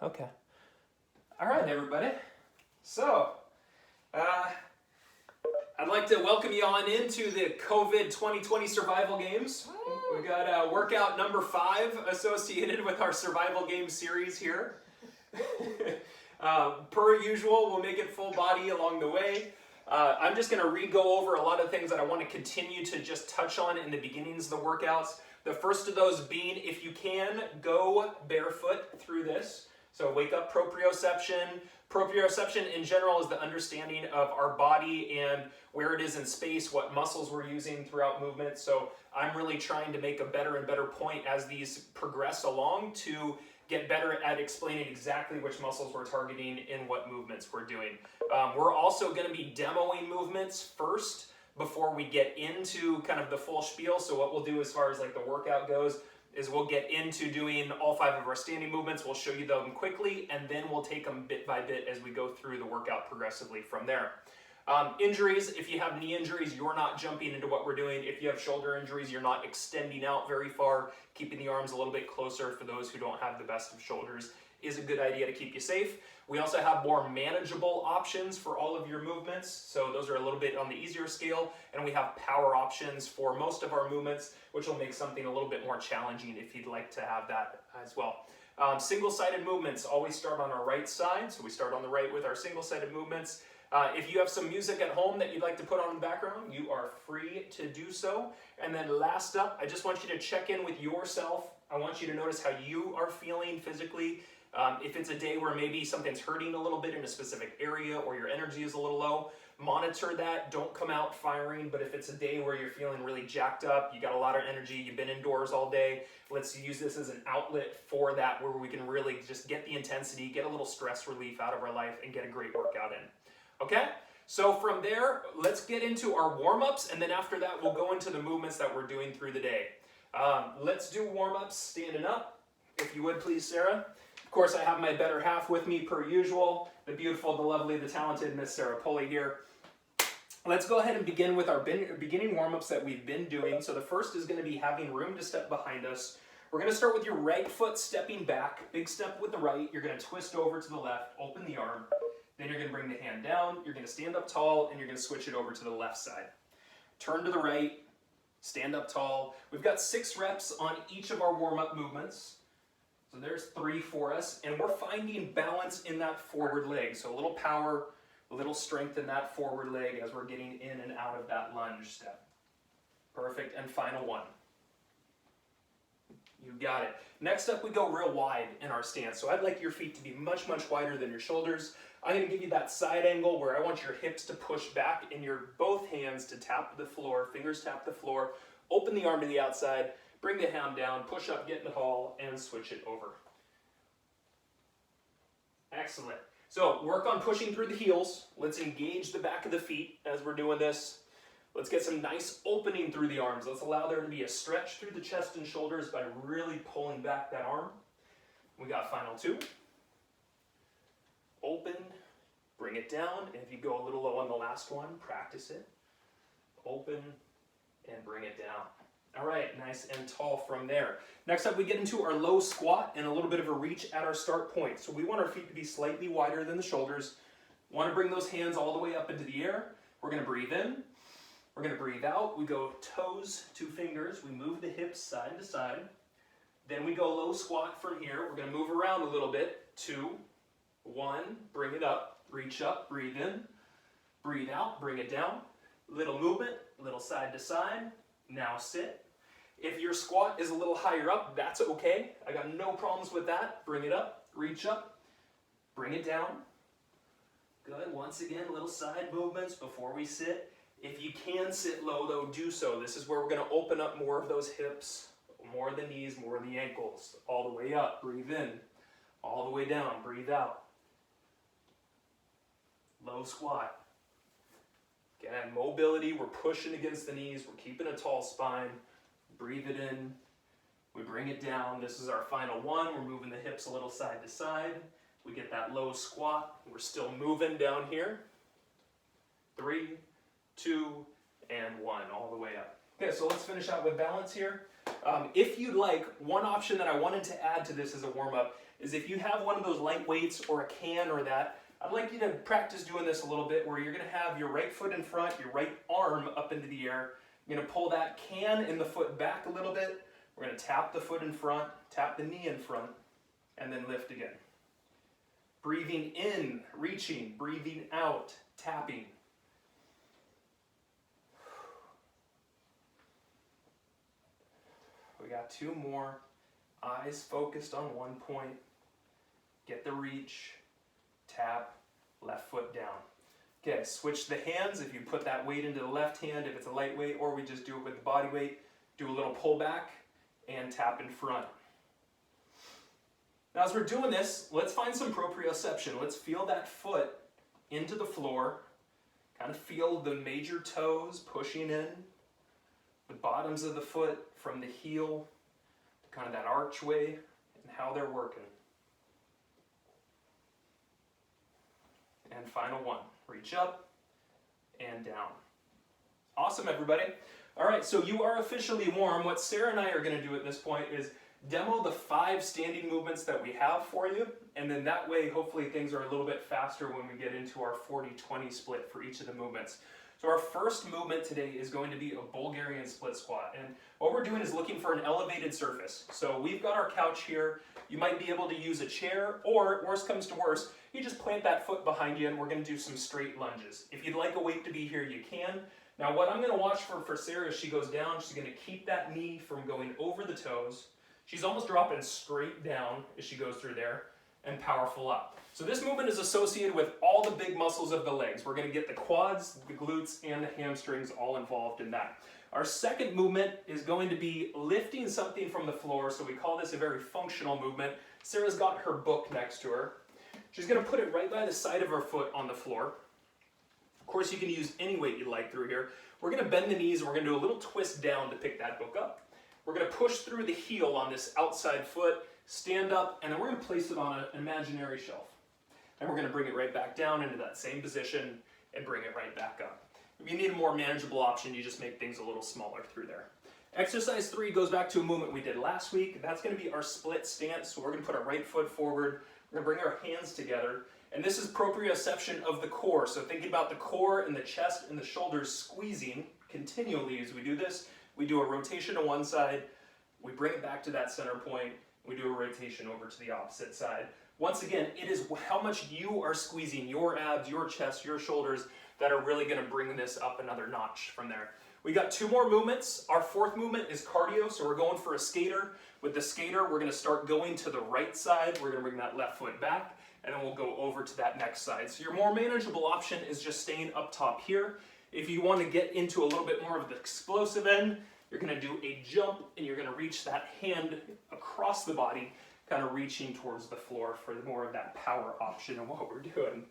Okay. All right, everybody. So, I'd like to welcome you on into the COVID 2020 survival games. We got workout number 5 associated with our survival game series here. Per usual, we'll make it full body along the way. I'm just going to re-go over a lot of things that I want to continue to just touch on in the beginnings of the workouts. The first of those being, if you can, go barefoot through this. So wake up proprioception. Proprioception in general is the understanding of our body and where it is in space, what muscles we're using throughout movement. So I'm really trying to make a better and better point as these progress along to get better at explaining exactly which muscles we're targeting in what movements we're doing. We're also going to be demoing movements first before we get into kind of the full spiel. So what we'll do as far as like the workout goes is we'll get into doing all 5 of our standing movements. We'll show you them quickly, and then we'll take them bit by bit as we go through the workout progressively from there. Injuries, if you have knee injuries, you're not jumping into what we're doing. If you have shoulder injuries, you're not extending out very far. Keeping the arms a little bit closer for those who don't have the best of shoulders is a good idea to keep you safe. We also have more manageable options for all of your movements. So those are a little bit on the easier scale. And we have power options for most of our movements, which will make something a little bit more challenging if you'd like to have that as well. Single-sided movements always start on our right side. So we start on the right with our single-sided movements. If you have some music at home that you'd like to put on in the background, you are free to do so. And then last up, I just want you to check in with yourself. I want you to notice how you are feeling physically. If it's a day where maybe something's hurting a little bit in a specific area or your energy is a little low, monitor that. Don't come out firing. But if it's a day where you're feeling really jacked up, you got a lot of energy, you've been indoors all day, let's use this as an outlet for that where we can really just get the intensity, get a little stress relief out of our life, and get a great workout in. Okay? So from there, let's get into our warm-ups, and then after that, we'll go into the movements that we're doing through the day. Let's do warm-ups standing up, if you would please, Sarah. Of course, I have my better half with me per usual, the beautiful, the lovely, the talented Miss Sarah Pulley here. Let's go ahead and begin with our beginning warm-ups that we've been doing. So the first is going to be having room to step behind us. We're going to start with your right foot stepping back, big step with the right. You're going to twist over to the left, open the arm. Then you're going to bring the hand down, you're going to stand up tall, and you're going to switch it over to the left side. Turn to the right, stand up tall. We've got 6 reps on each of our warm-up movements. So there's 3 for us, and we're finding balance in that forward leg. So a little power, a little strength in that forward leg as we're getting in and out of that lunge step. Perfect, and final one. You got it. Next up, we go real wide in our stance. So I'd like your feet to be much, much wider than your shoulders. I'm going to give you that side angle where I want your hips to push back and your both hands to tap the floor, fingers tap the floor, open the arm to the outside, bring the hand down, push up, get in the hall, and switch it over. Excellent. So work on pushing through the heels. Let's engage the back of the feet as we're doing this. Let's get some nice opening through the arms. Let's allow there to be a stretch through the chest and shoulders by really pulling back that arm. We got final 2. Open, bring it down, and if you go a little low on the last one, practice it. Open, and bring it down. All right, nice and tall from there. Next up, we get into our low squat and a little bit of a reach at our start point. So we want our feet to be slightly wider than the shoulders. Want to bring those hands all the way up into the air. We're going to breathe in. We're going to breathe out. We go toes to fingers. We move the hips side to side. Then we go low squat from here. We're going to move around a little bit. 2, 1, bring it up, reach up, breathe in, breathe out, bring it down. Little movement, little side to side. Now sit. If your squat is a little higher up, that's okay. I got no problems with that. Bring it up, reach up, bring it down. Good. Once again, little side movements before we sit. If you can sit low, though, do so. This is where we're going to open up more of those hips, more of the knees, more of the ankles. All the way up, breathe in. All the way down, breathe out. Low squat. Again, mobility, we're pushing against the knees, we're keeping a tall spine. Breathe it in, we bring it down. This is our final one. We're moving the hips a little side to side. We get that low squat. We're still moving down here. 3, 2, and 1, all the way up. Okay, so let's finish out with balance here. If you'd like, one option that I wanted to add to this as a warm-up is if you have one of those light weights or a can or that, I'd like you to practice doing this a little bit where you're going to have your right foot in front, your right arm up into the air. You're going to pull that can and the foot back a little bit. We're going to tap the foot in front, tap the knee in front, and then lift again. Breathing in, reaching, breathing out, tapping. We got 2 more. Eyes focused on one point. Get the reach, tap, left foot down. Okay, switch the hands. If you put that weight into the left hand, if it's a light weight, or we just do it with the body weight, do a little pull back and tap in front. Now as we're doing this, let's find some proprioception. Let's feel that foot into the floor. Kind of feel the major toes pushing in. The bottoms of the foot from the heel to kind of that archway and how they're working. And final one, reach up and down. Awesome, everybody. All right, so you are officially warm. What Sarah and I are going to do at this point is demo the 5 standing movements that we have for you, and then that way hopefully things are a little bit faster when we get into our 40-20 split for each of the movements. So our first movement today is going to be a Bulgarian split squat, and what we're doing is looking for an elevated surface. So we've got our couch here. You might be able to use a chair, or worst comes to worst, you just plant that foot behind you and we're going to do some straight lunges. If you'd like a weight to be here, you can. Now what I'm going to watch for Sarah as she goes down, she's going to keep that knee from going over the toes. She's almost dropping straight down as she goes through there, and powerful up. So this movement is associated with all the big muscles of the legs. We're going to get the quads, the glutes, and the hamstrings all involved in that. Our second movement is going to be lifting something from the floor, so we call this a very functional movement. Sarah's got her book next to her. She's going to put it right by the side of her foot on the floor. Of course, you can use any weight you like through here. We're going to bend the knees and we're going to do a little twist down to pick that book up. We're going to push through the heel on this outside foot, stand up, and then we're going to place it on an imaginary shelf. And we're going to bring it right back down into that same position and bring it right back up. If you need a more manageable option, you just make things a little smaller through there. Exercise 3 goes back to a movement we did last week. That's going to be our split stance. So we're going to put our right foot forward. We're going to bring our hands together. And this is proprioception of the core. So thinking about the core and the chest and the shoulders squeezing continually as we do this. We do a rotation to one side. We bring it back to that center point. We do a rotation over to the opposite side. Once again, it is how much you are squeezing your abs, your chest, your shoulders that are really going to bring this up another notch from there. We got 2 more movements. Our 4th movement is cardio, so we're going for a skater. With the skater, we're going to start going to the right side. We're going to bring that left foot back, and then we'll go over to that next side. So your more manageable option is just staying up top here. If you want to get into a little bit more of the explosive end, you're going to do a jump, and you're going to reach that hand across the body, kind of reaching towards the floor for more of that power option of what we're doing.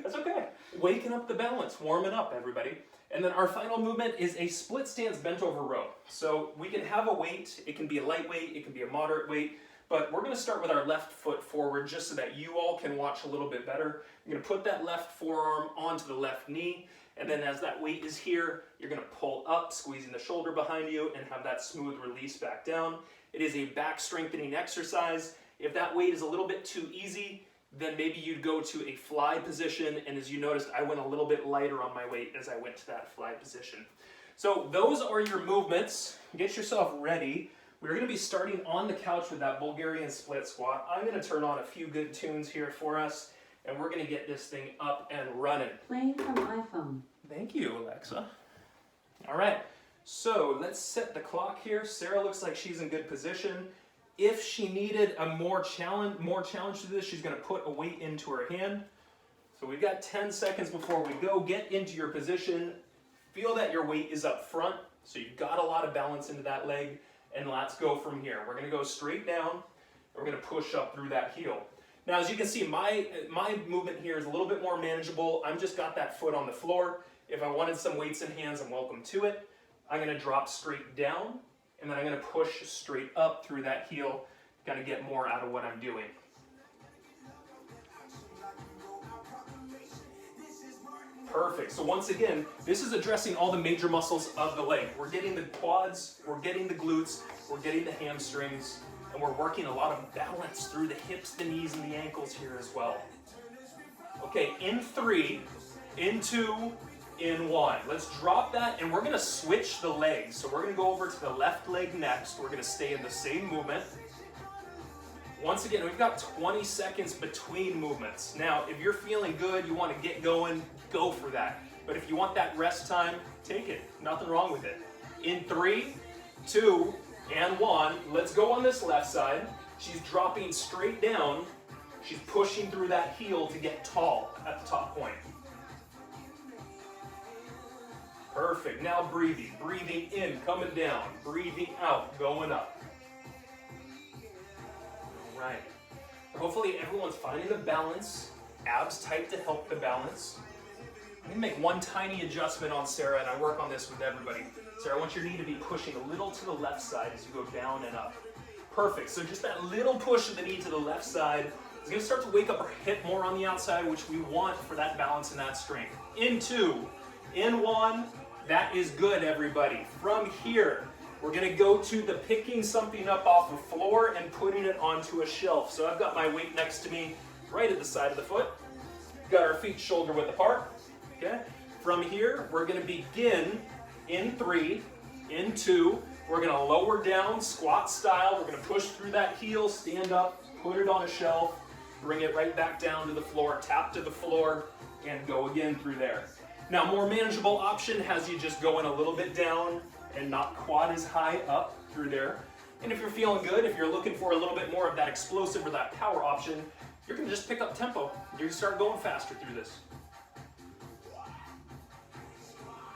That's okay. Waking up the balance, warming up, everybody. And then our final movement is a split stance bent over row. So we can have a weight. It can be a lightweight, it can be a moderate weight, but we're going to start with our left foot forward just so that you all can watch a little bit better. You're going to put that left forearm onto the left knee, and then as that weight is here, you're going to pull up, squeezing the shoulder behind you, and have that smooth release back down. It is a back strengthening exercise. If that weight is a little bit too easy, then maybe you'd go to a fly position, and as you noticed, I went a little bit lighter on my weight as I went to that fly position. So those are your movements. Get yourself ready. We're going to be starting on the couch with that Bulgarian split squat. I'm going to turn on a few good tunes here for us, and we're going to get this thing up and running. Playing from iPhone. Thank you, Alexa. All right, so let's set the clock here. Sarah looks like she's in good position. If she needed a more challenge to this, she's going to put a weight into her hand. So we've got 10 seconds before we go. Get into your position. Feel that your weight is up front, so you've got a lot of balance into that leg. And let's go from here. We're going to go straight down. And we're going to push up through that heel. Now, as you can see, my movement here is a little bit more manageable. I've just got that foot on the floor. If I wanted some weights in hands, I'm welcome to it. I'm going to drop straight down. And then I'm going to push straight up through that heel, kind of get more out of what I'm doing. Perfect. So once again, this is addressing all the major muscles of the leg. We're getting the quads, we're getting the glutes, we're getting the hamstrings, And we're working a lot of balance through the hips, the knees, and the ankles here as well. Okay, in 3, in 2, in 1. Let's drop that, and we're going to switch the legs. So we're going to go over to the left leg next. We're going to stay in the same movement. Once again, we've got 20 seconds between movements. Now, if you're feeling good, you want to get going, go for that. But if you want that rest time, take it. Nothing wrong with it. In 3, 2, and 1, let's go on this left side. She's dropping straight down. She's pushing through that heel to get tall at the top point. Perfect. Now breathing. Breathing in, coming down. Breathing out, going up. All right. Hopefully everyone's finding the balance. Abs tight to help the balance. I'm going to make one tiny adjustment on Sarah, and I work on this with everybody. Sarah, I want your knee to be pushing a little to the left side as you go down and up. Perfect. So just that little push of the knee to the left side is going to start to wake up our hip more on the outside, which we want for that balance and that strength. In 2, in 1, that is good, everybody. From here, we're going to go to the picking something up off the floor and putting it onto a shelf. So I've got my weight next to me right at the side of the foot. Got our feet shoulder width apart. Okay. From here, we're going to begin in 3, in 2. We're going to lower down, squat style. We're going to push through that heel, stand up, put it on a shelf, bring it right back down to the floor, tap to the floor, and go again through there. Now, more manageable option has you just going a little bit down and not quad as high up through there. And if you're feeling good, if you're looking for a little bit more of that explosive or that power option, you're going to just pick up tempo. You're going to start going faster through this.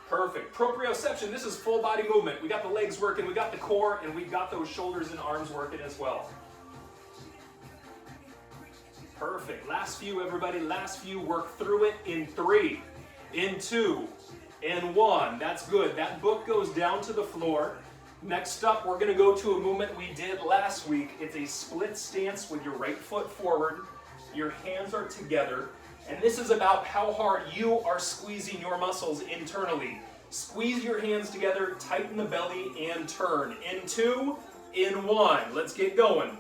Perfect. Proprioception, this is full body movement. We got the legs working, we got the core, and we got those shoulders and arms working as well. Perfect. Last few, everybody. Last few. Work through it in 3, in 2, in 1. That's good. That book goes down to the floor. Next up, we're going to go to a movement we did last week. It's a split stance with your right foot forward. Your hands are together. And this is about how hard you are squeezing your muscles internally. Squeeze your hands together, tighten the belly, and turn. In 2, in 1. Let's get going.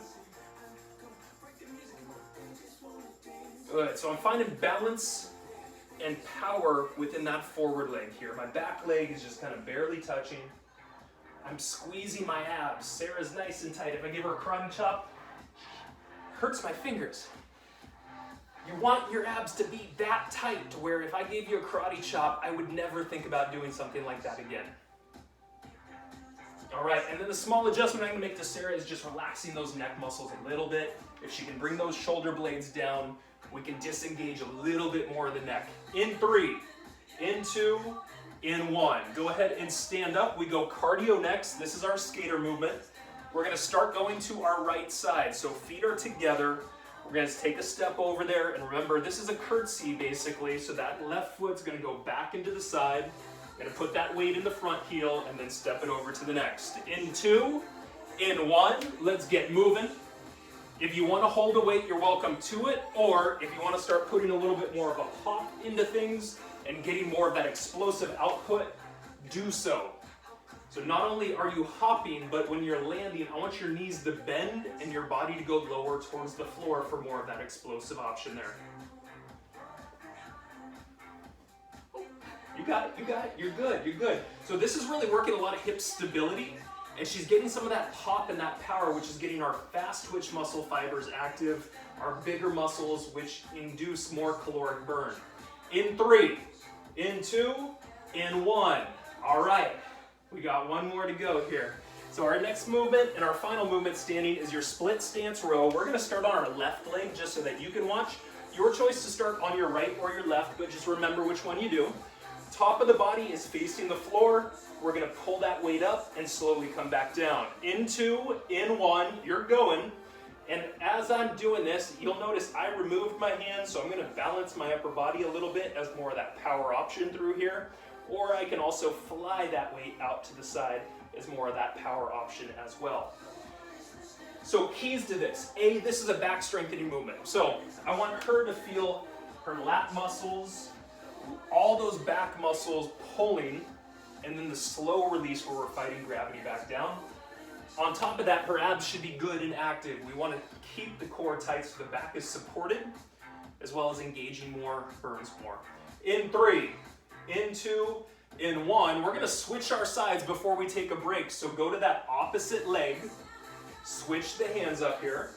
Good. So I'm finding balance and power within that forward leg here. My back leg is just kind of barely touching. I'm squeezing my abs. Sarah's nice and tight. If I give her a karate chop, hurts my fingers. You want your abs to be that tight to where if I gave you a karate chop, I would never think about doing something like that again. All right, and then the small adjustment I'm going to make to Sarah is just relaxing those neck muscles a little bit. If she can bring those shoulder blades down, we can disengage a little bit more of the neck. In 3, in 2, in 1. Go ahead and stand up. We go cardio next. This is our skater movement. We're going to start going to our right side. So feet are together. We're going to take a step over there, and remember, this is a curtsy basically, so that left foot's going to go back into the side. I'm going to put that weight in the front heel and then step it over to the next. In 2, in 1, let's get moving. If you want to hold a weight, you're welcome to it, or if you want to start putting a little bit more of a hop into things and getting more of that explosive output, do so. So not only are you hopping, but when you're landing, I want your knees to bend and your body to go lower towards the floor for more of that explosive option there. You got it, you're good. So this is really working a lot of hip stability, and she's getting some of that pop and that power, which is getting our fast twitch muscle fibers active, our bigger muscles, which induce more caloric burn. In 3, in 2, in 1. All right. We got one more to go here. So our next movement and our final movement standing is your split stance row. We're going to start on our left leg just so that you can watch. Your choice to start on your right or your left, but just remember which one you do. Top of the body is facing the floor. We're going to pull that weight up and slowly come back down. In 2, in 1, you're going. And as I'm doing this, you'll notice I removed my hands, so I'm going to balance my upper body a little bit as more of that power option through here. Or I can also fly that weight out to the side as more of that power option as well. So keys to this. This is a back strengthening movement. So I want her to feel her lat muscles, all those back muscles pulling, and then the slow release where we're fighting gravity back down. On top of that, her abs should be good and active. We want to keep the core tight so the back is supported, as well as engaging more, burns more. In 3, in 2, in 1. We're gonna switch our sides before we take a break. So go to that opposite leg, switch the hands up here,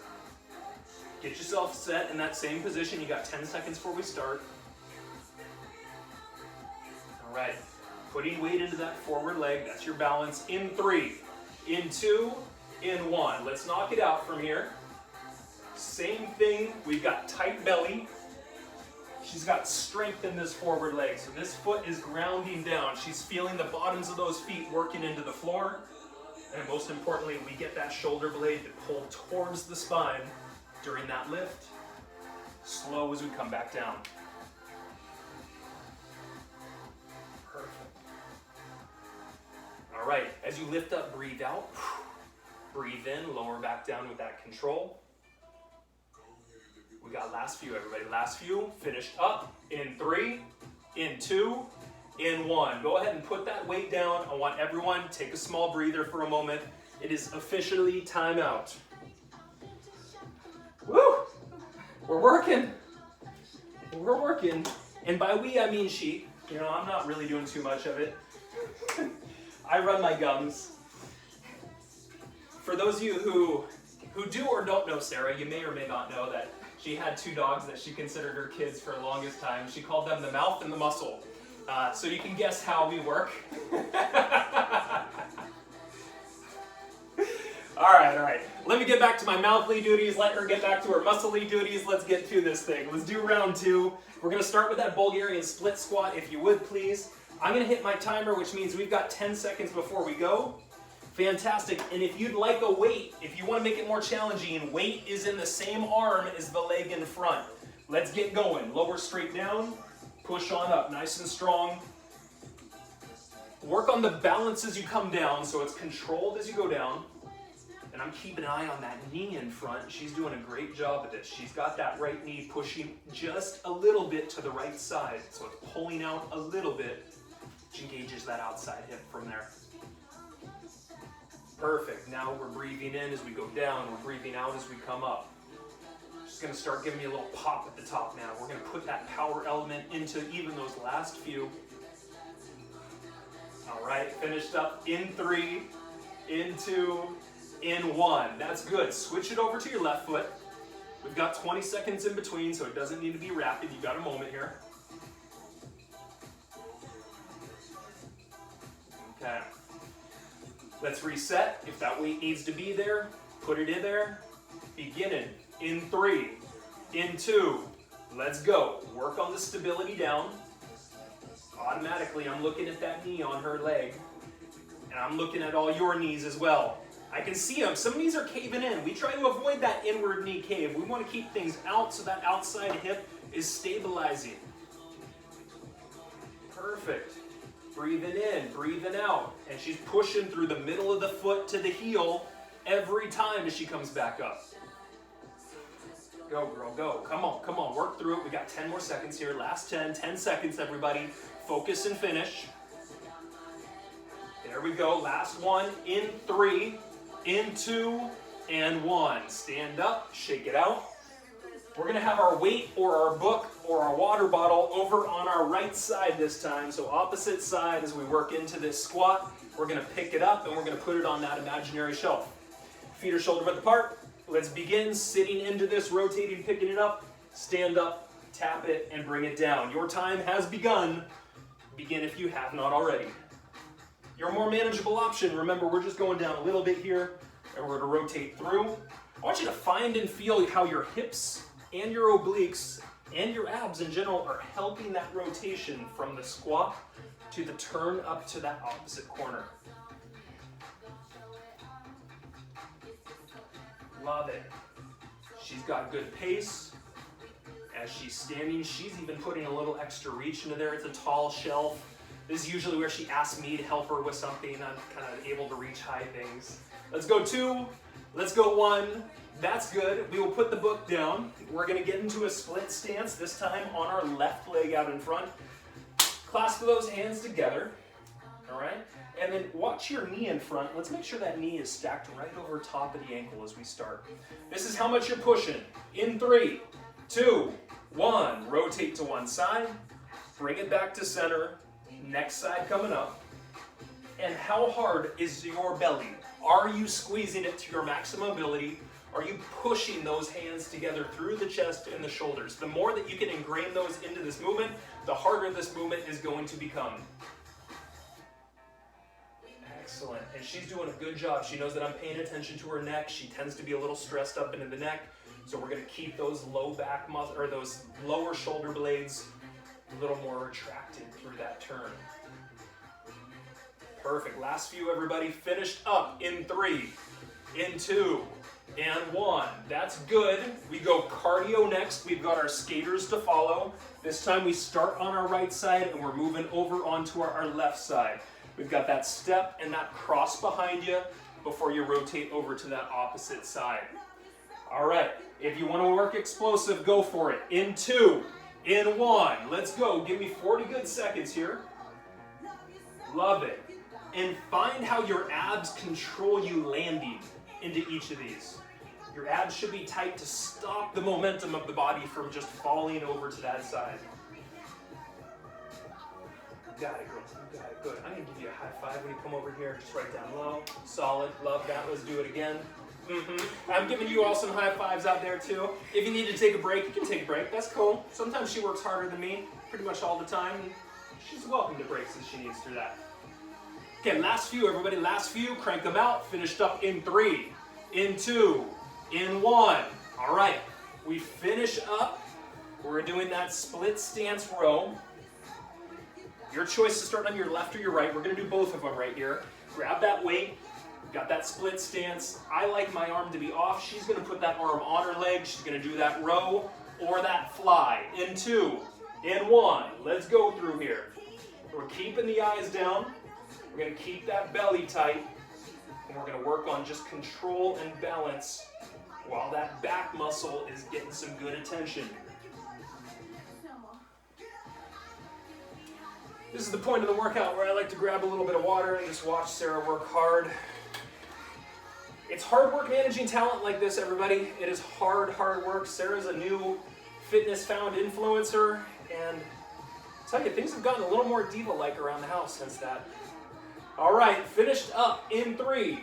get yourself set in that same position. You got 10 seconds before we start. All right, putting weight into that forward leg, that's your balance. In 3, in 2, in 1. Let's knock it out from here. Same thing, we've got tight belly. She's got strength in this forward leg, so this foot is grounding down. She's feeling the bottoms of those feet working into the floor. And most importantly, we get that shoulder blade to pull towards the spine during that lift. Slow as we come back down. Perfect. All right, as you lift up, breathe out. Breathe in, lower back down with that control. We got last few, everybody. Last few, finished up in 3, in 2, in 1. Go ahead and put that weight down. I want everyone to take a small breather for a moment. It is officially time out. Woo! We're working. We're working. And by we, I mean she. You know, I'm not really doing too much of it. I run my gums. For those of you who do or don't know Sarah, you may or may not know that she had 2 dogs that she considered her kids for the longest time. She called them the mouth and the muscle. So you can guess how we work. All right. Let me get back to my mouthly duties. Let her get back to her muscly duties. Let's get to this thing. Let's do round 2. We're gonna start with that Bulgarian split squat, if you would, please. I'm gonna hit my timer, which means we've got 10 seconds before we go. Fantastic, and if you'd like a weight, if you want to make it more challenging, weight is in the same arm as the leg in front. Let's get going. Lower straight down, push on up, nice and strong. Work on the balance as you come down, so it's controlled as you go down. And I'm keeping an eye on that knee in front. She's doing a great job of this. She's got that right knee pushing just a little bit to the right side, so it's pulling out a little bit, which engages that outside hip from there. Perfect. Now we're breathing in as we go down. We're breathing out as we come up. Just going to start giving me a little pop at the top now. We're going to put that power element into even those last few. All right, finished up in 3, in 2, in 1. That's good. Switch it over to your left foot. We've got 20 seconds in between, so it doesn't need to be rapid. You got a moment here. Okay. Let's reset. If that weight needs to be there, put it in there. Beginning in 3, in 2. Let's go. Work on the stability down. Automatically, I'm looking at that knee on her leg. And I'm looking at all your knees as well. I can see them. Some knees are caving in. We try to avoid that inward knee cave. We want to keep things out so that outside hip is stabilizing. Perfect. Breathing in, breathing out. And she's pushing through the middle of the foot to the heel every time as she comes back up. Go, girl, go. Come on, work through it. We got 10 more seconds here. Last 10 seconds, everybody. Focus and finish. There we go, last one. In 3, in 2, and 1. Stand up, shake it out. We're gonna have our weight or our book or our water bottle over on our right side this time. So opposite side as we work into this squat. We're gonna pick it up and we're gonna put it on that imaginary shelf. Feet are shoulder width apart. Let's begin sitting into this, rotating, picking it up. Stand up, tap it, and bring it down. Your time has begun. Begin if you have not already. Your more manageable option, remember we're just going down a little bit here and we're gonna rotate through. I want you to find and feel how your hips and your obliques and your abs in general are helping that rotation from the squat to the turn up to that opposite corner. Love it. She's got good pace. As she's standing, she's even putting a little extra reach into there. It's a tall shelf. This is usually where she asks me to help her with something. I'm kind of able to reach high things. Let's go 2. Let's go 1. That's good. We will put the book down. We're going to get into a split stance, this time on our left leg out in front. Clasp those hands together. All right? And then watch your knee in front. Let's make sure that knee is stacked right over top of the ankle as we start. This is how much you're pushing. In 3, 2, 1. Rotate to one side. Bring it back to center. Next side coming up. And how hard is your belly? Are you squeezing it to your maximum ability? Are you pushing those hands together through the chest and the shoulders? The more that you can ingrain those into this movement, the harder this movement is going to become. Excellent. And she's doing a good job. She knows that I'm paying attention to her neck. She tends to be a little stressed up into the neck. So we're going to keep those low back muscles, or those lower shoulder blades a little more retracted through that turn. Perfect. Last few, everybody. Finished up in 3, in 2, and 1. That's good. We go cardio next. We've got our skaters to follow. This time we start on our right side and we're moving over onto our left side. We've got that step and that cross behind you before you rotate over to that opposite side. All right. If you want to work explosive, go for it. In 2, in 1. Let's go. Give me 40 good seconds here. Love it. And find how your abs control you landing into each of these. Your abs should be tight to stop the momentum of the body from just falling over to that side. You got it, girl. You got it. Good. I'm going to give you a high five when you come over here. Just right down low. Solid. Love that. Let's do it again. I'm giving you all some high fives out there too. If you need to take a break, you can take a break. That's cool. Sometimes she works harder than me, pretty much all the time. She's welcome to breaks as she needs through that. Okay, last few, everybody. Last few. Crank them out. Finished up in 3, in 2, in 1. All right. We finish up. We're doing that split stance row. Your choice to start on your left or your right. We're going to do both of them right here. Grab that weight. Got that split stance. I like my arm to be off. She's going to put that arm on her leg. She's going to do that row or that fly. In 2, in 1. Let's go through here. We're keeping the eyes down. We're going to keep that belly tight. And we're going to work on just control and balance while that back muscle is getting some good attention. This is the point of the workout where I like to grab a little bit of water and just watch Sarah work hard. It's hard work managing talent like this, everybody. It is hard work. Sarah's a new fitness found influencer, and I'll tell you, things have gotten a little more diva-like around the house since that. All right, finished up in 3,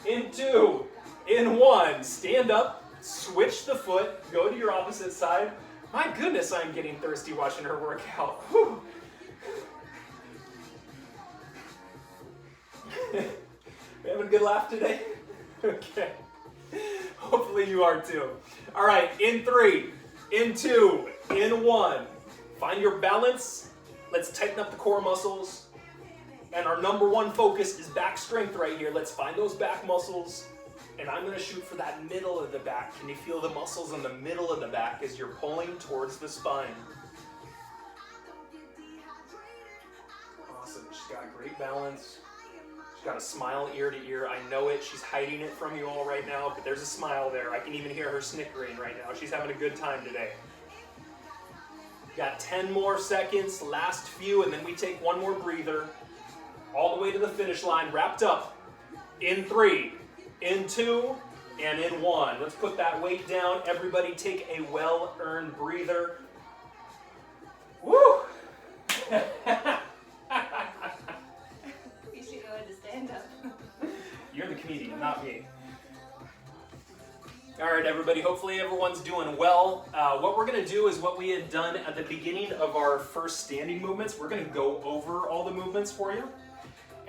in 2, in 1. Stand up, switch the foot, go to your opposite side. My goodness, I'm getting thirsty watching her work out. Whew. We having a good laugh today? Okay. Hopefully you are too. All right, in 3, in 2, in 1. Find your balance. Let's tighten up the core muscles. And our number one focus is back strength right here. Let's find those back muscles. And I'm going to shoot for that middle of the back. Can you feel the muscles in the middle of the back as you're pulling towards the spine? Awesome. She's got great balance. She's got a smile ear to ear. I know it. She's hiding it from you all right now, but there's a smile there. I can even hear her snickering right now. She's having a good time today. Got 10 more seconds, last few, and then we take one more breather. All the way to the finish line, wrapped up. In 3, in 2, and in 1. Let's put that weight down. Everybody take a well-earned breather. Woo! You should go into stand-up. You're the comedian, not me. All right, everybody, hopefully everyone's doing well. What we're going to do is what we had done at the beginning of our first standing movements. We're going to go over all the movements for you.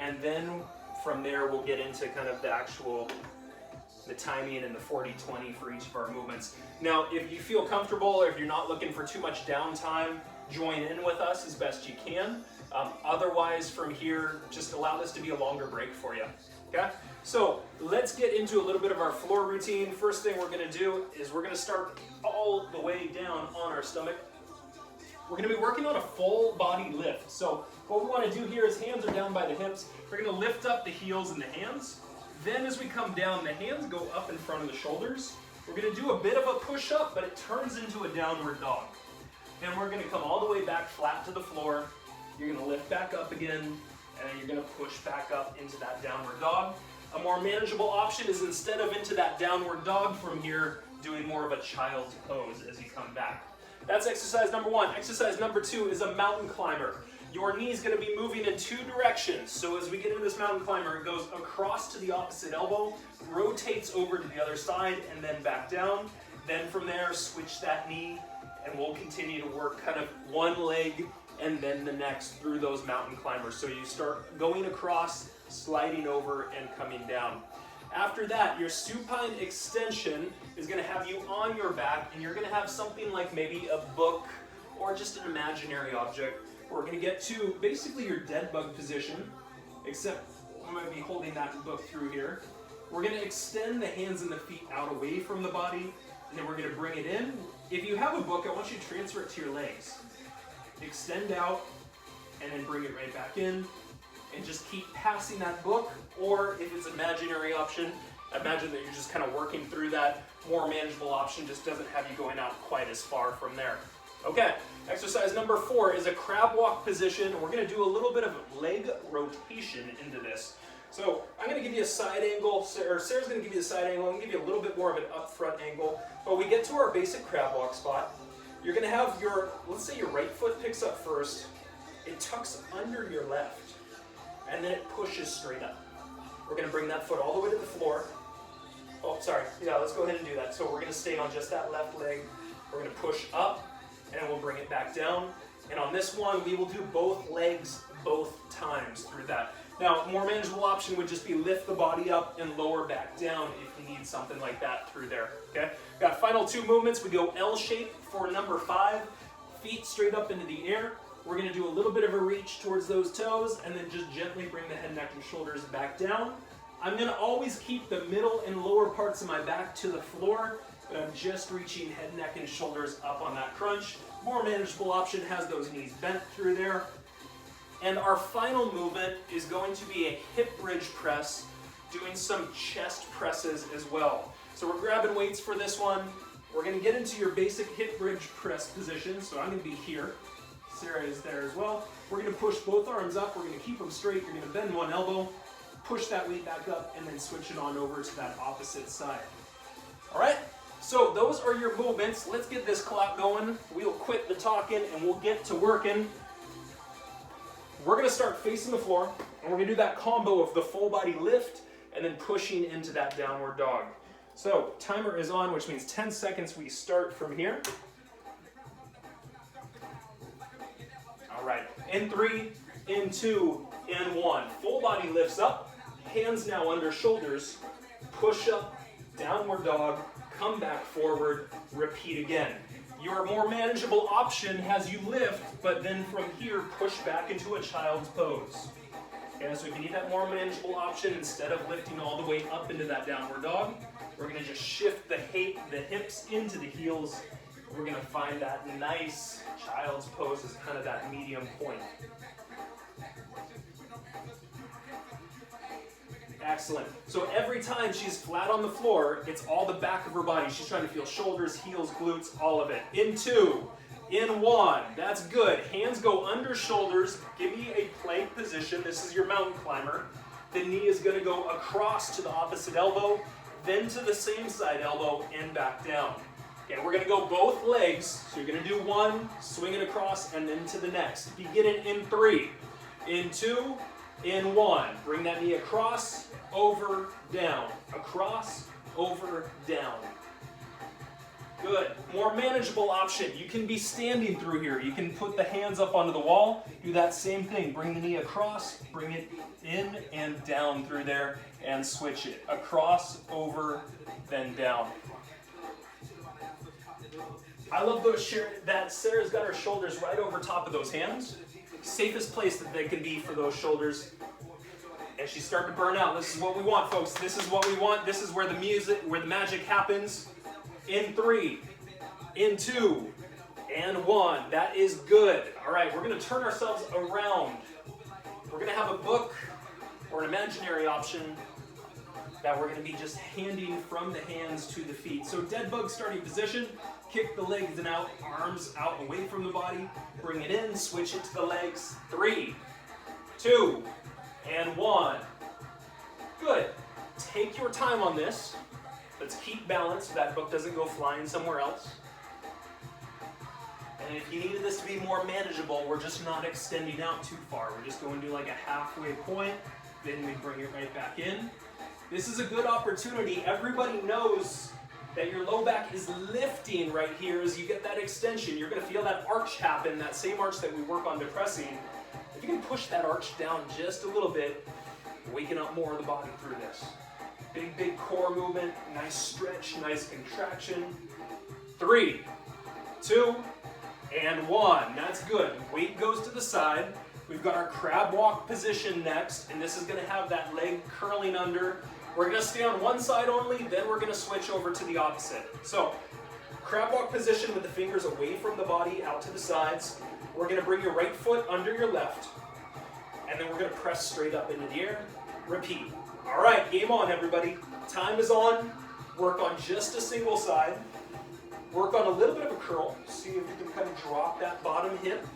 And then from there, we'll get into kind of the timing and the 40-20 for each of our movements. Now, if you feel comfortable or if you're not looking for too much downtime, join in with us as best you can. Otherwise, from here, just allow this to be a longer break for you. Okay? So let's get into a little bit of our floor routine. First thing we're going to do is we're going to start all the way down on our stomach. We're going to be working on a full body lift. So what we want to do here is hands are down by the hips. We're going to lift up the heels and the hands. Then as we come down, the hands go up in front of the shoulders. We're going to do a bit of a push up, but it turns into a downward dog. And we're going to come all the way back flat to the floor. You're going to lift back up again, and then you're gonna push back up into that downward dog. A more manageable option is instead of into that downward dog from here, doing more of a child's pose as you come back. That's exercise number one. Exercise number two is a mountain climber. Your knee is going to be moving in two directions. So as we get into this mountain climber, it goes across to the opposite elbow, rotates over to the other side, and then back down. Then from there, switch that knee, and we'll continue to work kind of one leg and then the next through those mountain climbers. So you start going across, sliding over, and coming down. After that, your supine extension is going to have you on your back, and you're going to have something like maybe a book or just an imaginary object. We're going to get to basically your dead bug position, except I'm going to be holding that book through here. We're going to extend the hands and the feet out away from the body, and then we're going to bring it in. If you have a book, I want you to transfer it to your legs. Extend out, and then bring it right back in, and just keep passing that book, or if it's an imaginary option, imagine that you're just kind of working through that. More manageable option just doesn't have you going out quite as far from there. Okay, exercise number 4 is a crab walk position. We're going to do a little bit of leg rotation into this. So I'm going to give you a side angle, or Sarah's going to give you a side angle. I'm going to give you a little bit more of an up front angle. But we get to our basic crab walk spot. You're going to have your, let's say your right foot picks up first. It tucks under your left, and then it pushes straight up. We're going to bring that foot all the way to the floor. Oh, sorry. Yeah, let's go ahead and do that. So we're going to stay on just that left leg. We're going to push up, and then we'll bring it back down. And on this one, we will do both legs both times through that. Now, a more manageable option would just be lift the body up and lower back down if you need something like that through there, okay? Got final 2 movements. We go L shape for number 5, feet straight up into the air. We're gonna do a little bit of a reach towards those toes, and then just gently bring the head, neck, and shoulders back down. I'm gonna always keep the middle and lower parts of my back to the floor, but I'm just reaching head, neck, and shoulders up on that crunch. More manageable option has those knees bent through there. And our final movement is going to be a hip bridge press, doing some chest presses as well. So we're grabbing weights for this one. We're gonna get into your basic hip bridge press position. So I'm gonna be here. Sarah is there as well. We're gonna push both arms up. We're gonna keep them straight. You're gonna bend one elbow, push that weight back up, and then switch it on over to that opposite side. All right? So those are your movements. Let's get this clock going. We'll quit the talking and we'll get to working. We're going to start facing the floor, and we're going to do that combo of the full body lift and then pushing into that downward dog. So timer is on, which means 10 seconds. We start from here. All right, in 3, in 2, in 1. Full body lifts up, hands now under shoulders, push up, downward dog, come back forward, repeat again. Your more manageable option has you lift, but then from here, push back into a child's pose. Okay, so if you need that more manageable option, instead of lifting all the way up into that downward dog, we're gonna just shift the hips into the heels. We're gonna find that nice child's pose as kind of that medium point. Excellent. So every time she's flat on the floor, it's all the back of her body. She's trying to feel shoulders, heels, glutes, all of it. In 2, in 1. That's good. Hands go under shoulders. Give me a plank position. This is your mountain climber. The knee is going to go across to the opposite elbow, then to the same side elbow, and back down. Okay, we're going to go both legs. So you're going to do 1, swing it across, and then to the next. Begin it in 3, in 2, in 1. Bring that knee across, over, down. Across, over, down. Good. More manageable option. You can be standing through here. You can put the hands up onto the wall. Do that same thing. Bring the knee across, bring it in and down through there, and switch it. Across, over, then down. I love that Sarah's got her shoulders right over top of those hands. Safest place that they can be for those shoulders. And she's starting to burn out. This is what we want, folks. This is what we want. This is where the magic happens. In 3, in 2, and 1. That is good. All right, we're going to turn ourselves around. We're going to have a book or an imaginary option that we're going to be just handing from the hands to the feet. So dead bug starting position. Kick the legs and out, arms out away from the body. Bring it in, switch it to the legs. 3, 2, and 1. Good. Take your time on this. Let's keep balance so that book doesn't go flying somewhere else. And if you needed this to be more manageable, we're just not extending out too far. We're just going to like a halfway point, then we bring it right back in. This is a good opportunity. Everybody knows that your low back is lifting right here as you get that extension. You're going to feel that arch happen, that same arch that we work on depressing. If you can push that arch down just a little bit, waking up more of the body through this. Big core movement, nice stretch, nice contraction. 3, 2, and 1. That's good. Weight goes to the side. We've got our crab walk position next, and this is going to have that leg curling under. We're going to stay on one side only, then we're going to switch over to the opposite. So, crab walk position with the fingers away from the body, out to the sides. We're going to bring your right foot under your left, and then we're going to press straight up into the air. Repeat. All right, game on, everybody. Time is on. Work on just a single side. Work on a little bit of a curl. See if you can kind of drop that bottom hip.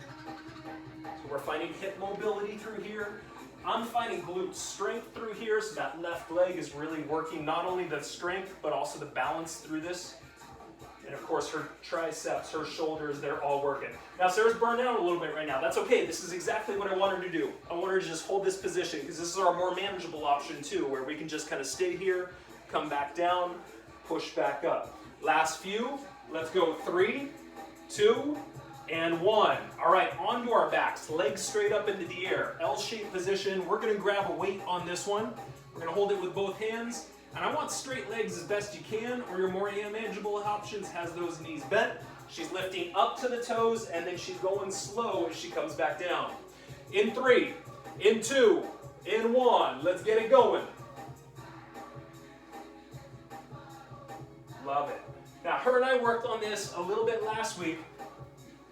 So we're finding hip mobility through here. I'm finding glute strength through here, so that left leg is really working not only the strength, but also the balance through this. And of course, her triceps, her shoulders, they're all working. Now, Sarah's burned out a little bit right now. That's okay. This is exactly what I want her to do. I want her to just hold this position, because this is our more manageable option too, where we can just kind of stay here, come back down, push back up. Last few. Let's go 3, 2, and 1. All right, onto our backs. Legs straight up into the air. L-shaped position. We're going to grab a weight on this one. We're going to hold it with both hands. And I want straight legs as best you can, or your more manageable options has those knees bent. She's lifting up to the toes, and then she's going slow as she comes back down. In 3, in 2, in 1. Let's get it going. Love it. Now, her and I worked on this a little bit last week,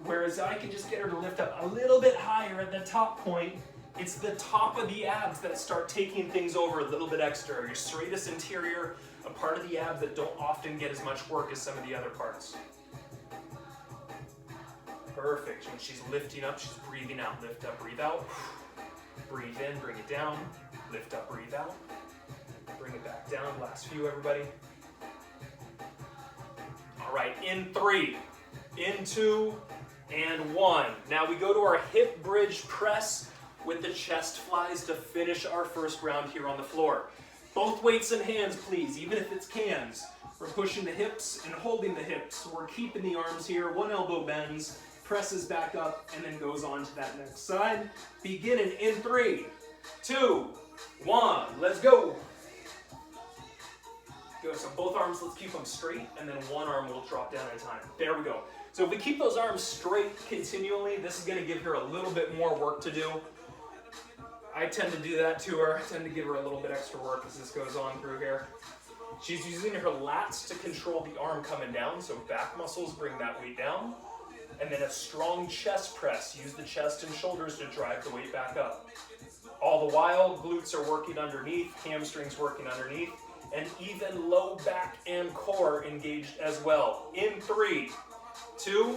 whereas I can just get her to lift up a little bit higher at the top point. It's the top of the abs that start taking things over a little bit extra. Your serratus interior, a part of the abs that don't often get as much work as some of the other parts. Perfect. When she's lifting up, she's breathing out. Lift up, breathe out. Breathe in, bring it down. Lift up, breathe out. Bring it back down. Last few, everybody. All right, in 3, in 2, and 1. Now we go to our hip bridge press with the chest flies to finish our first round here on the floor. Both weights in hands, please, even if it's cans. We're pushing the hips and holding the hips. We're keeping the arms here. One elbow bends, presses back up, and then goes on to that next side. Beginning in 3, 2, 1. Let's go. Good. So both arms, let's keep them straight, and then one arm will drop down at a time. There we go. So if we keep those arms straight continually, this is going to give her a little bit more work to do. I tend to do that to her. I tend to give her a little bit extra work as this goes on through here. She's using her lats to control the arm coming down, so back muscles bring that weight down. And then a strong chest press. Use the chest and shoulders to drive the weight back up. All the while, glutes are working underneath, hamstrings working underneath, and even low back and core engaged as well. In 3, 2,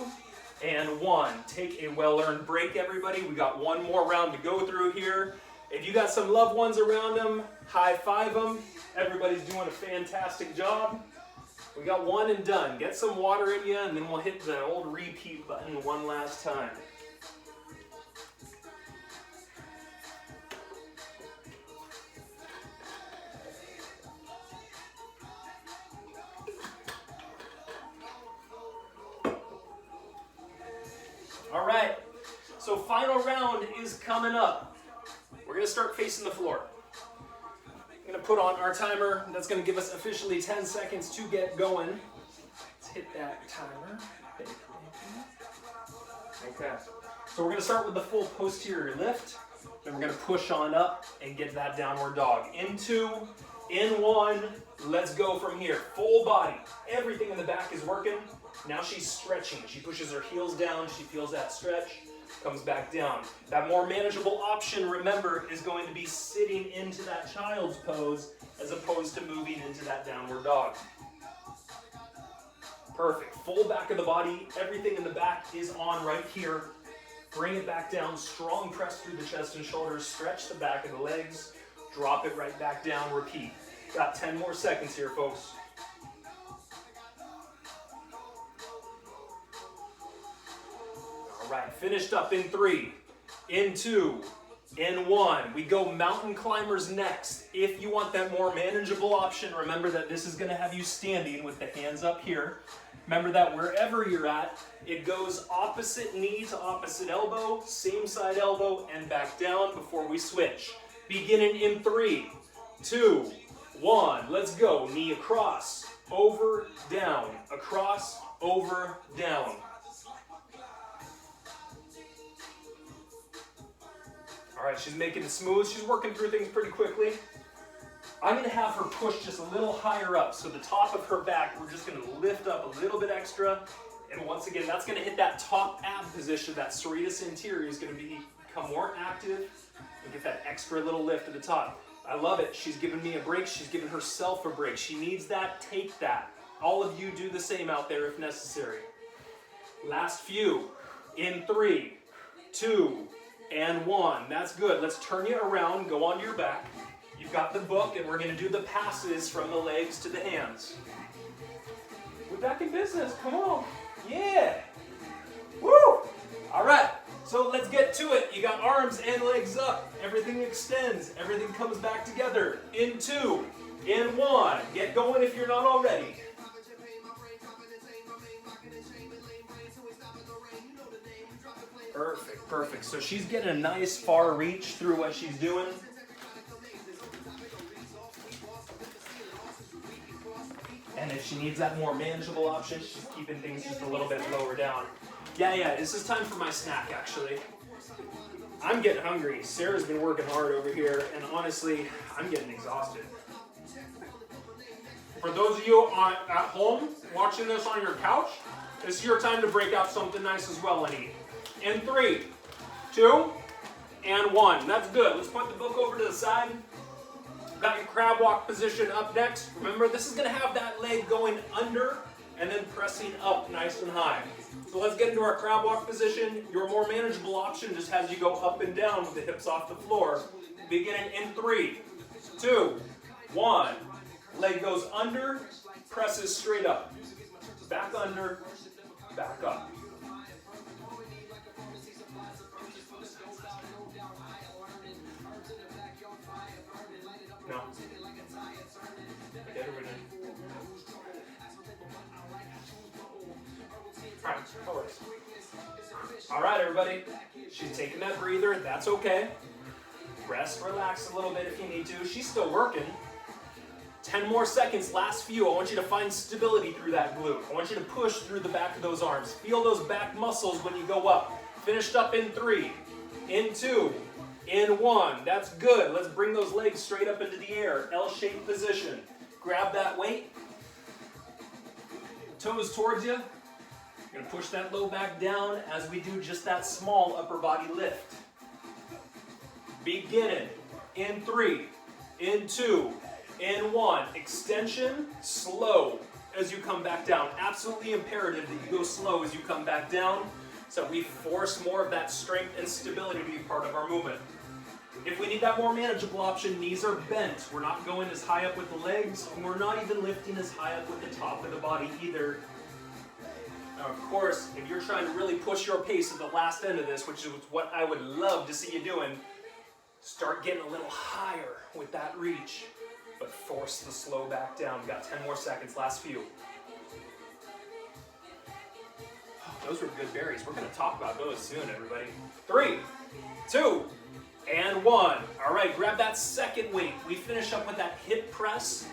and 1. Take a well-earned break, everybody. We got one more round to go through here. If you got some loved ones around them, high five them. Everybody's doing a fantastic job. We got one and done. Get some water in you, and then we'll hit the old repeat button one last time. All right, so final round is coming up. We're gonna start facing the floor. I'm gonna put on our timer. That's gonna give us officially 10 seconds to get going. Let's hit that timer. Okay, so we're gonna start with the full posterior lift. Then we're gonna push on up and get that downward dog. In 2, in 1, let's go from here. Full body, everything in the back is working. Now she's stretching. She pushes her heels down. She feels that stretch. Comes back down. That more manageable option, remember, is going to be sitting into that child's pose as opposed to moving into that downward dog. Perfect. Full back of the body. Everything in the back is on right here. Bring it back down, strong press through the chest and shoulders, stretch the back of the legs, drop it right back down, repeat. Got 10 more seconds here, folks. All right, finished up in 3, in 2, in 1. We go mountain climbers next. If you want that more manageable option, remember that this is gonna have you standing with the hands up here. Remember that wherever you're at, it goes opposite knee to opposite elbow, same side elbow, and back down before we switch. Beginning in 3, 2, 1. Let's go. Knee across, over, down, across, over, down. All right, she's making it smooth. She's working through things pretty quickly. I'm gonna have her push just a little higher up. So the top of her back, we're just gonna lift up a little bit extra. And once again, that's gonna hit that top ab position. That serratus anterior is gonna become more active and get that extra little lift at the top. I love it. She's giving me a break. She's giving herself a break. She needs that, take that. All of you do the same out there if necessary. Last few, in 3, 2, and 1. That's good. Let's turn you around, go onto your back. You've got the book, and we're going to do the passes from the legs to the hands. We're back in business. Come on. Yeah. Woo. All right. So let's get to it. You got arms and legs up. Everything extends. Everything comes back together. In 2, in 1. Get going if you're not already. Perfect, perfect. So she's getting a nice far reach through what she's doing. And if she needs that more manageable option, she's keeping things just a little bit lower down. Yeah, this is time for my snack, actually. I'm getting hungry. Sarah's been working hard over here, and honestly, I'm getting exhausted. For those of you at home watching this on your couch, it's your time to break out something nice as well and eat. In 3, 2, and 1. That's good. Let's put the book over to the side. Got your crab walk position up next. Remember, this is going to have that leg going under and then pressing up nice and high. So let's get into our crab walk position. Your more manageable option just has you go up and down with the hips off the floor. Beginning in 3, 2, 1. Leg goes under, presses straight up. Back under, back up. No. Get it in. Alright, that works. Alright, everybody. She's taking that breather. That's okay. Rest, relax a little bit if you need to. She's still working. 10 more seconds, last few. I want you to find stability through that glute. I want you to push through the back of those arms. Feel those back muscles when you go up. Finished up in 3, in 2, in 1. That's good. Let's bring those legs straight up into the air. L-shaped position. Grab that weight. Toes towards you. You're going to push that low back down as we do just that small upper body lift. Beginning in 3, in 2, in 1. Extension, slow as you come back down. Absolutely imperative that you go slow as you come back down so we force more of that strength and stability to be part of our movement. If we need that more manageable option, knees are bent. We're not going as high up with the legs, and we're not even lifting as high up with the top of the body either. Now, of course, if you're trying to really push your pace at the last end of this, which is what I would love to see you doing, start getting a little higher with that reach, but force the slow back down. We've got 10 more seconds, last few. Oh, those were good berries. We're going to talk about those soon, everybody. 3, 2, and 1. All right, grab that second weight. We finish up with that hip press.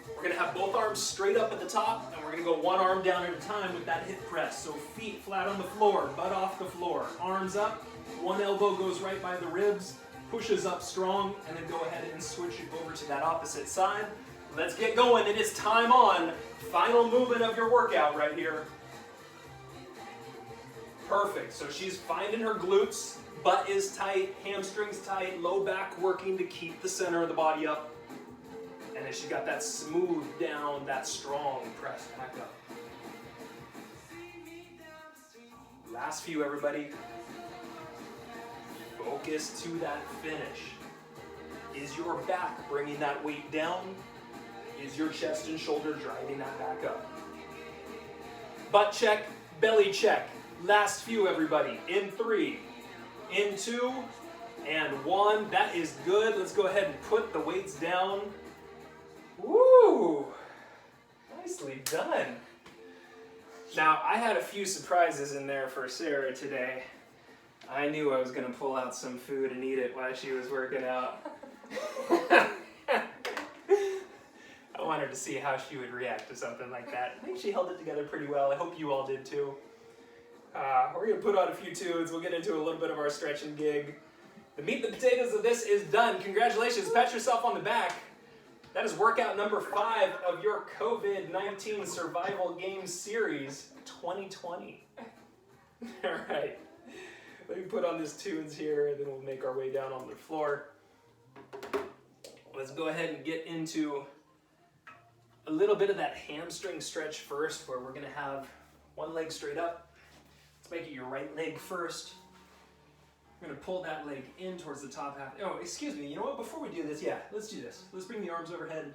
We're going to have both arms straight up at the top, and we're going to go one arm down at a time with that hip press. So feet flat on the floor, butt off the floor. Arms up, one elbow goes right by the ribs, pushes up strong, and then go ahead and switch it over to that opposite side. Let's get going. It is time on. Final movement of your workout right here. Perfect. So she's finding her glutes. Butt is tight, hamstrings tight, low back working to keep the center of the body up. And then she's got that smooth down, that strong press back up. Last few, everybody. Focus to that finish. Is your back bringing that weight down? Is your chest and shoulder driving that back up? Butt check, belly check. Last few, everybody. In 3, in 2, and 1. That is good. Let's go ahead and put the weights down. Woo! Nicely done. Now, I had a few surprises in there for Sarah today. I knew I was going to pull out some food and eat it while she was working out. I wanted to see how she would react to something like that. I think she held it together pretty well. I hope you all did too. We're going to put on a few tunes. We'll get into a little bit of our stretch and gig. The meat and potatoes of this is done. Congratulations. Pat yourself on the back. That is workout number 5 of your COVID-19 Survival Games Series 2020. All right. Let me put on these tunes here, and then we'll make our way down on the floor. Let's go ahead and get into a little bit of that hamstring stretch first, where we're going to have one leg straight up. Let's make it your right leg first. We're going to pull that leg in towards the top half. Oh, excuse me. You know what? Before we do this, let's do this. Let's bring the arms overhead,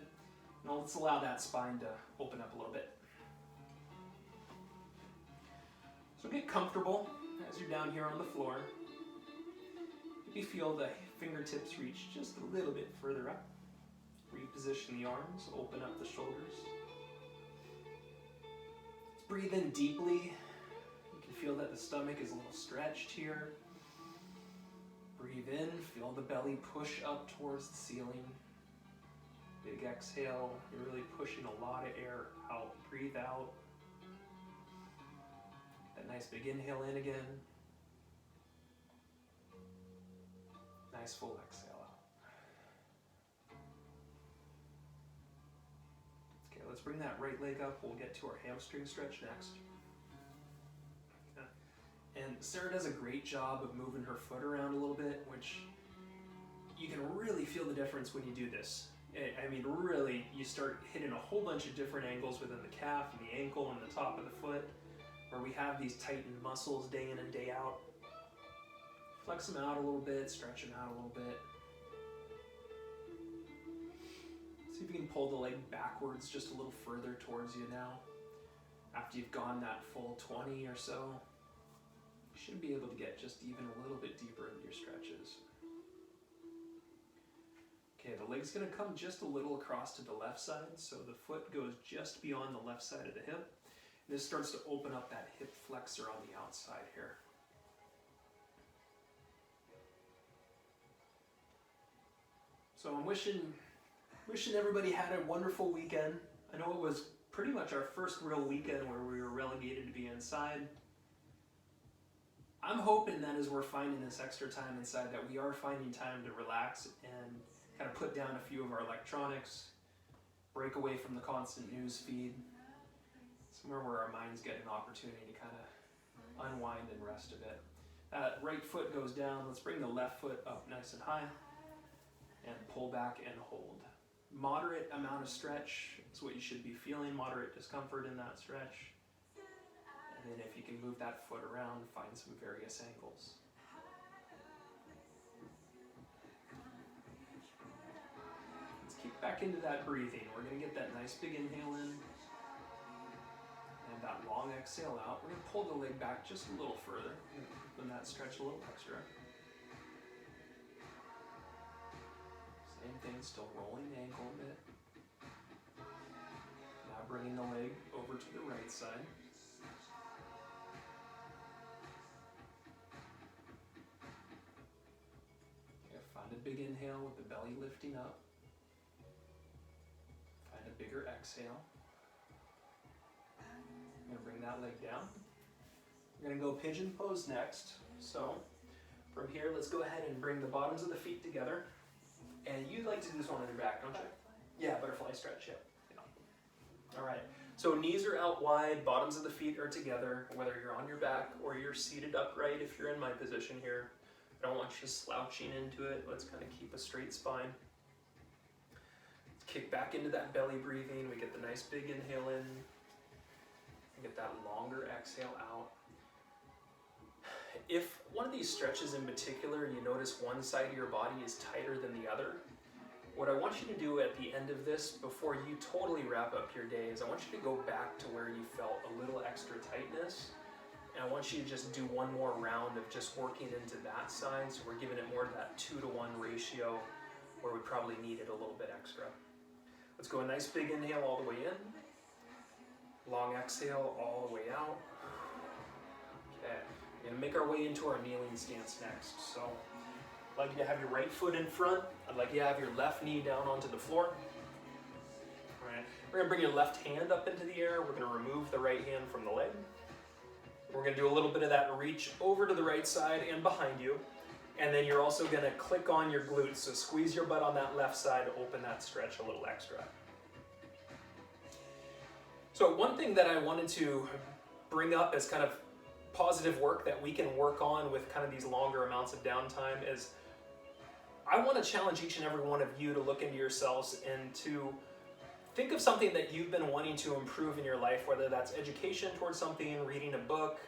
and let's allow that spine to open up a little bit. So get comfortable as you're down here on the floor. Maybe feel the fingertips reach just a little bit further up. Reposition the arms, open up the shoulders. Let's breathe in deeply. You can feel that the stomach is a little stretched here. Breathe in, feel the belly push up towards the ceiling. Big exhale, you're really pushing a lot of air out. Breathe out. That nice big inhale in again. Nice full exhale out. Okay, let's bring that right leg up. We'll get to our hamstring stretch next. And Sarah does a great job of moving her foot around a little bit, which you can really feel the difference when you do this. I mean, really, you start hitting a whole bunch of different angles within the calf and the ankle and the top of the foot, where we have these tightened muscles day in and day out. Flex them out a little bit, stretch them out a little bit. See if you can pull the leg backwards just a little further towards you now. After you've gone that full 20 or so, you should be able to get just even a little bit deeper into your stretches. Okay, the leg's going to come just a little across to the left side, so the foot goes just beyond the left side of the hip. This starts to open up that hip flexor on the outside here. So I'm wishing everybody had a wonderful weekend. I know it was pretty much our first real weekend where we were relegated to be inside. I'm hoping that as we're finding this extra time inside, that we are finding time to relax and kind of put down a few of our electronics, break away from the constant news feed, somewhere where our minds get an opportunity to kind of unwind and rest a bit. That right foot goes down. Let's bring the left foot up nice and high and pull back and hold. Moderate amount of stretch is what you should be feeling, moderate discomfort in that stretch. And then if you can move that foot around, find some various angles. Let's kick back into that breathing. We're going to get that nice big inhale in and that long exhale out. We're going to pull the leg back just a little further and that stretch a little extra. Same thing, still rolling the ankle a bit. Now bringing the leg over to the right side. Find a big inhale with the belly lifting up. Find a bigger exhale. I'm going to bring that leg down. We're going to go pigeon pose next. So from here, let's go ahead and bring the bottoms of the feet together. And you like to do this one on your back, don't you? Yeah, butterfly stretch, yeah. All right, so knees are out wide, bottoms of the feet are together, whether you're on your back or you're seated upright if you're in my position here. I don't want you slouching into it. Let's kind of keep a straight spine. Let's kick back into that belly breathing. We get the nice big inhale in. We get that longer exhale out. if one of these stretches in particular, you notice one side of your body is tighter than the other, what I want you to do at the end of this, before you totally wrap up your day, is I want you to go back to where you felt a little extra tightness. And I want you to just do one more round of just working into that side. So we're giving it more to that 2-to-1 ratio where we probably needed a little bit extra. Let's go a nice big inhale all the way in. Long exhale all the way out. Okay, we're gonna make our way into our kneeling stance next. So I'd like you to have your right foot in front. I'd like you to have your left knee down onto the floor. All right, we're gonna bring your left hand up into the air. We're gonna remove the right hand from the leg. We're gonna do a little bit of that reach over to the right side and behind you. And then you're also gonna click on your glutes. So squeeze your butt on that left side, open that stretch a little extra. So one thing that I wanted to bring up as kind of positive work that we can work on with kind of these longer amounts of downtime is I want to challenge each and every one of you to look into yourselves and to think of something that you've been wanting to improve in your life, whether that's education towards something, reading a book,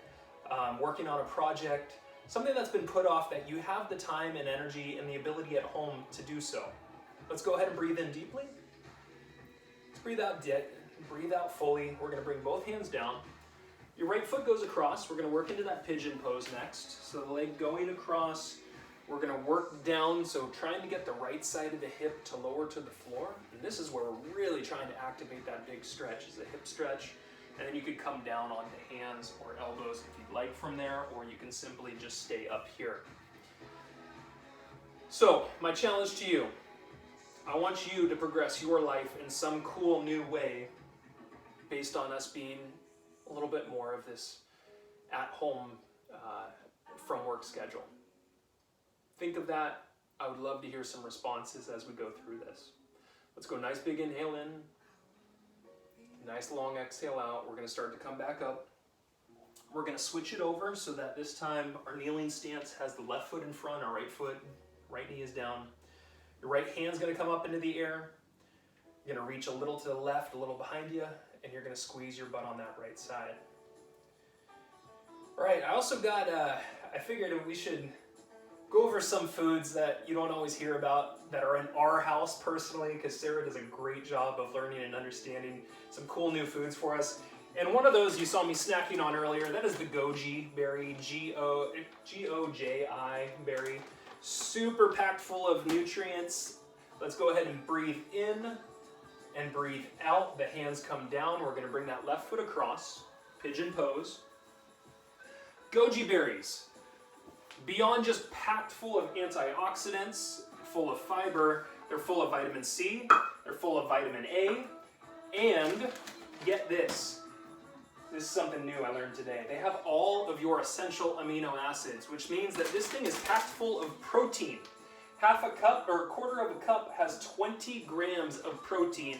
working on a project, something that's been put off that you have the time and energy and the ability at home to do so. Let's go ahead and breathe in deeply. Let's breathe out fully. We're going to bring both hands down. Your right foot goes across. We're going to work into that pigeon pose next. So the leg going across. We're going to work down, so trying to get the right side of the hip to lower to the floor. And this is where we're really trying to activate that big stretch, is a hip stretch. And then you could come down onto hands or elbows if you'd like from there, or you can simply just stay up here. So my challenge to you, I want you to progress your life in some cool new way based on us being a little bit more of this at-home from work schedule. Think of that. I would love to hear some responses as we go through this. Let's go nice big inhale in, nice long exhale out. We're going to start to come back up. We're going to switch it over so that this time our kneeling stance has the left foot in front, our right knee is down. Your right hand's going to come up into the air. You're going to reach a little to the left, a little behind you, and you're going to squeeze your butt on that right side. All right, I also got, I figured we should go over some foods that you don't always hear about that are in our house personally, because Sarah does a great job of learning and understanding some cool new foods for us. And one of those you saw me snacking on earlier, that is the goji berry, G-O-J-I berry. Super packed full of nutrients. Let's go ahead and breathe in and breathe out. The hands come down. We're going to bring that left foot across, pigeon pose. Goji berries. Beyond just packed full of antioxidants, full of fiber, they're full of vitamin C, they're full of vitamin A, and get this. This is something new I learned today. They have all of your essential amino acids, which means that this thing is packed full of protein. Half a cup or a quarter of a cup has 20 grams of protein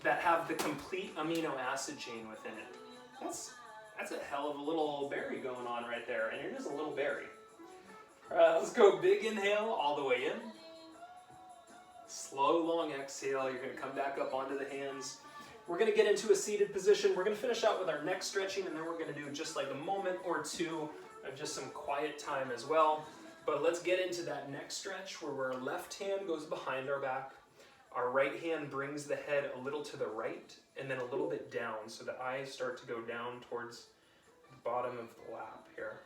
that have the complete amino acid chain within it. That's a hell of a little berry going on right there, and it is a little berry. All right, let's go big inhale all the way in. Slow, long exhale. You're going to come back up onto the hands. We're going to get into a seated position. We're going to finish out with our neck stretching, and then we're going to do just like a moment or two of just some quiet time as well. But let's get into that neck stretch where our left hand goes behind our back. Our right hand brings the head a little to the right and then a little bit down, so the eyes start to go down towards the bottom of the lap here.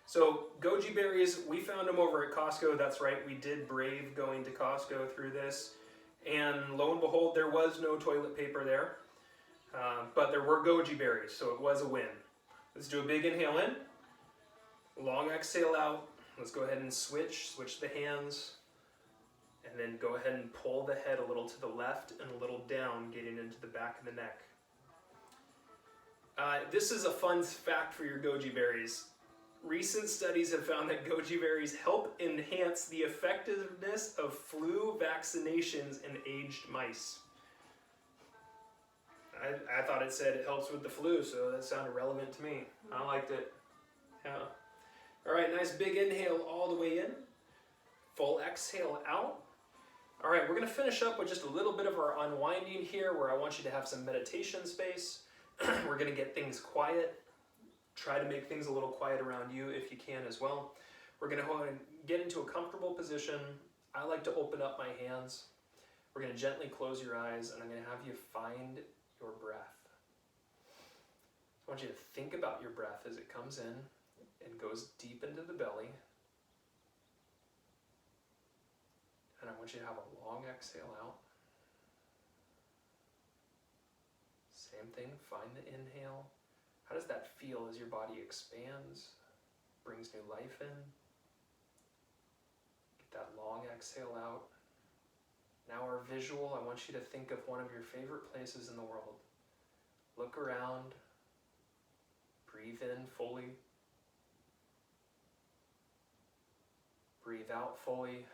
So goji berries, we found them over at Costco. That's right, we did brave going to Costco through this. And lo and behold, there was no toilet paper there. But there were goji berries, so it was a win. Let's do a big inhale in. Long exhale out. Let's go ahead and switch the hands. And then go ahead and pull the head a little to the left and a little down, getting into the back of the neck. This is a fun fact for your goji berries. Recent studies have found that goji berries help enhance the effectiveness of flu vaccinations in aged mice. I thought it said it helps with the flu, so that sounded relevant to me. I liked it. Yeah. All right, nice big inhale all the way in. Full exhale out. All right, we're going to finish up with just a little bit of our unwinding here, where I want you to have some meditation space. We're going to get things quiet. Try to make things a little quiet around you if you can as well. We're going to go ahead and get into a comfortable position. I like to open up my hands. We're going to gently close your eyes, and I'm going to have you find your breath. I want you to think about your breath as it comes in and goes deep into the belly. And I want you to have a long exhale out. Same thing, find the inhale. How does that feel as your body expands, brings new life in? Get that long exhale out. Now our visual, I want you to think of one of your favorite places in the world. Look around, breathe in fully, breathe out fully.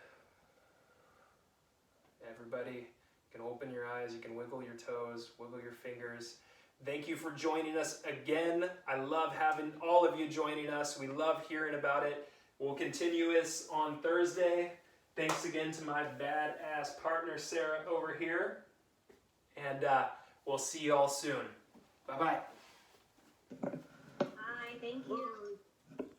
Everybody, you can open your eyes, you can wiggle your toes, wiggle your fingers. Thank you for joining us again. I love having all of you joining us. We love hearing about it. We'll continue this on Thursday. Thanks again to my badass partner, Sarah, over here. And we'll see you all soon. Bye-bye. Bye, thank you.